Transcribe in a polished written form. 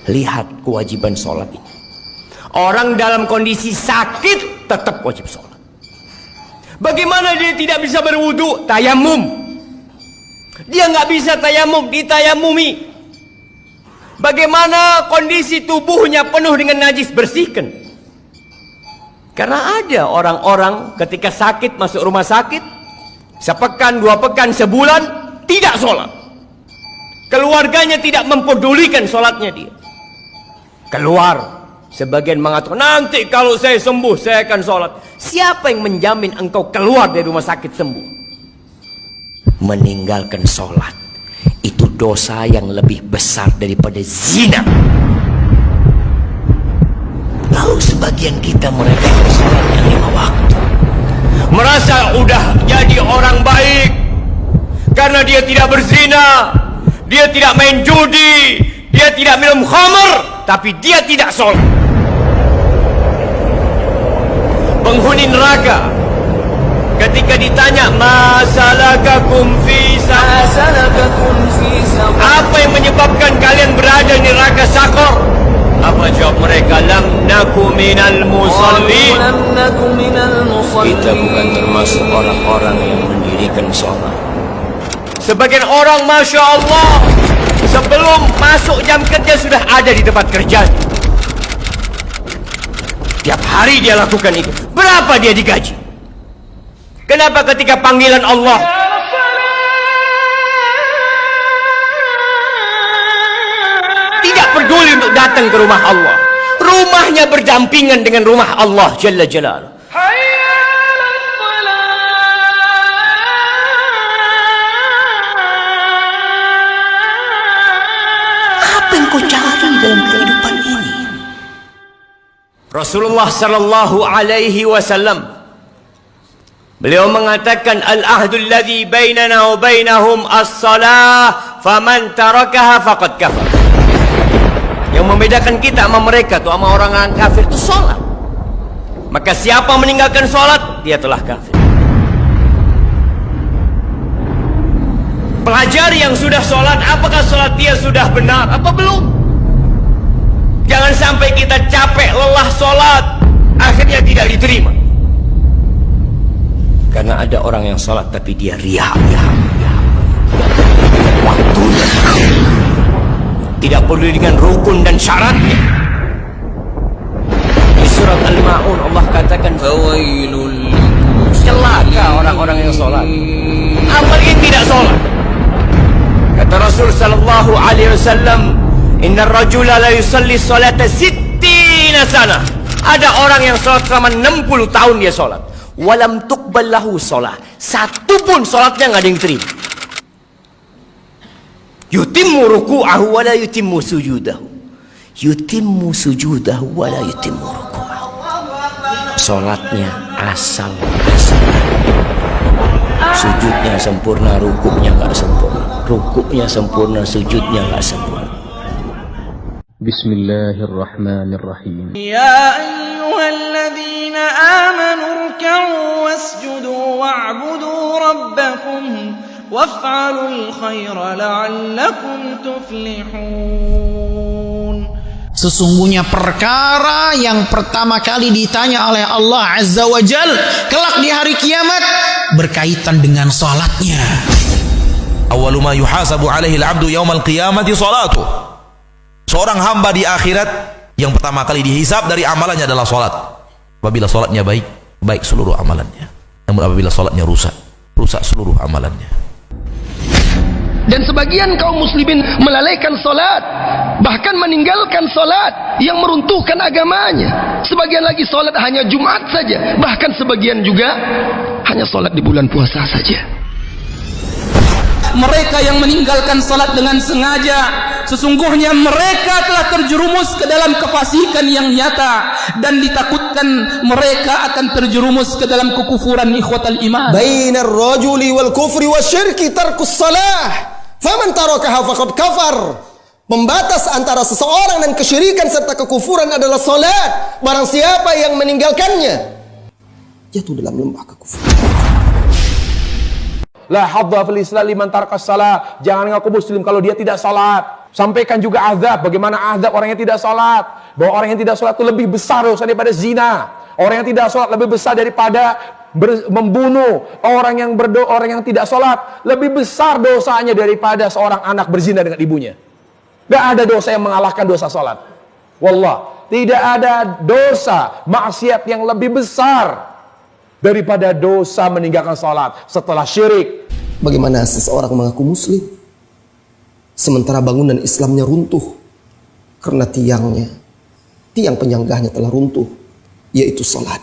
Lihat kewajiban sholat ini. Orang dalam kondisi sakit tetap wajib sholat. Bagaimana dia tidak bisa berwudu? Tayamum. Dia nggak bisa tayamum, ditayamumi. Bagaimana kondisi tubuhnya penuh dengan najis? Bersihkan. Karena ada orang-orang ketika sakit masuk rumah sakit, sepekan, 2 pekan, sebulan tidak sholat. Keluarganya tidak mempedulikan sholatnya dia. Keluar. Sebagian mengatakan, nanti kalau saya sembuh saya akan sholat. Siapa yang menjamin engkau keluar dari rumah sakit sembuh? Meninggalkan sholat itu dosa yang lebih besar daripada zina. Lalu sebagian kita meremehkan sholat yang 5 waktu, merasa udah jadi orang baik karena dia tidak berzina, dia tidak main judi, dia tidak minum khamr, tapi dia tidak sholat. Penghuni neraka ketika ditanya masalakakum fi saqar, apa yang menyebabkan kalian berada di neraka Sakor? Apa jawab mereka? Lam naku minal musallin. Kita bukan termasuk orang-orang yang mendirikan sholat. Sebagian orang Masya Allah sebelum masuk jam kerja sudah ada di tempat kerja. Tiap hari dia lakukan itu. Berapa dia digaji? Kenapa ketika panggilan Allah tidak peduli untuk datang ke rumah Allah? Rumahnya berdampingan dengan rumah Allah Jalla Jalaluh. Apa yang kau cari dalam kehidupan ini? Rasulullah sallallahu alaihi wasallam beliau mengatakan al-ahdul ladzi bainana wa bainahum as-salah faman tarakaha faqad kafar. Yang membedakan kita sama mereka tuh, sama orang-orang kafir itu salat. Maka siapa meninggalkan salat, dia telah kafir. Pelajari yang sudah salat, apakah salat dia sudah benar apa belum? Jangan sampai kita capek, lelah sholat, akhirnya tidak diterima. Karena ada orang yang sholat tapi dia riya. Waktunya tidak peduli dengan rukun dan syaratnya. Di surat Al-Ma'un Allah katakan, celaka orang-orang yang sholat, apalagi tidak sholat. Kata Rasul sallallahu alaihi wasallam, Inna rajula la yusalli salata 60 sana. Ada orang yang sholat selama 60 tahun dia sholat. Walam tuqbal lahu sholat. Satu pun sholatnya nggak ada yang terima. Yutimmu ruku'ahu wa la yutimmu sujudahu. Yutimmu sujudahu wa la yutimmu ruku'ahu. Sholatnya asal. Sujudnya sempurna, rukuknya nggak sempurna. Rukuknya sempurna, sujudnya nggak sempurna. بسم الله الرحمن الرحيم يا أيها الذين آمنوا اركعوا واسجدوا واعبدوا ربكم وافعلوا الخير لعلكم تفلحون. Sesungguhnya perkara yang pertama kali ditanya oleh Allah Azza wa Jal kelak di hari kiamat berkaitan dengan salatnya. Awwalu ma yuhasabu alaihi al-'abdu yaumal qiyamati salatuh. Seorang hamba di akhirat yang pertama kali dihisab dari amalannya adalah sholat. Apabila sholatnya baik, baik seluruh amalannya. Namun apabila sholatnya rusak, rusak seluruh amalannya. Dan sebagian kaum muslimin melalaikan sholat, bahkan meninggalkan sholat yang meruntuhkan agamanya. Sebagian lagi sholat hanya Jumat saja, bahkan sebagian juga hanya sholat di bulan puasa saja. Mereka yang meninggalkan salat dengan sengaja, sesungguhnya mereka telah terjerumus ke dalam kefasikan yang nyata, dan ditakutkan mereka akan terjerumus ke dalam kekufuran ikhwatal iman. Bainar rajuli wal kufri wasyirki tarkus salah faman tarakaha faqad kafar. Pembatas antara seseorang dan kesyirikan serta kekufuran adalah salat. Barang siapa yang meninggalkannya jatuh dalam lembah kekufuran. La hadza fil Islam liman tarkas salat. Jangan ngaku muslim kalau dia tidak salat. Sampaikan juga azab, bagaimana azab orang yang tidak sholat. Bahwa orang yang tidak sholat itu lebih besar dosa daripada zina. Orang yang tidak sholat lebih besar daripada membunuh. Orang yang tidak sholat lebih besar dosanya daripada seorang anak berzina dengan ibunya. Tidak ada dosa yang mengalahkan dosa sholat. Wallah, tidak ada dosa maksiat yang lebih besar daripada dosa meninggalkan sholat setelah syirik. Bagaimana seseorang mengaku muslim sementara bangunan Islamnya runtuh karena tiang penyanggahnya telah runtuh, yaitu sholat.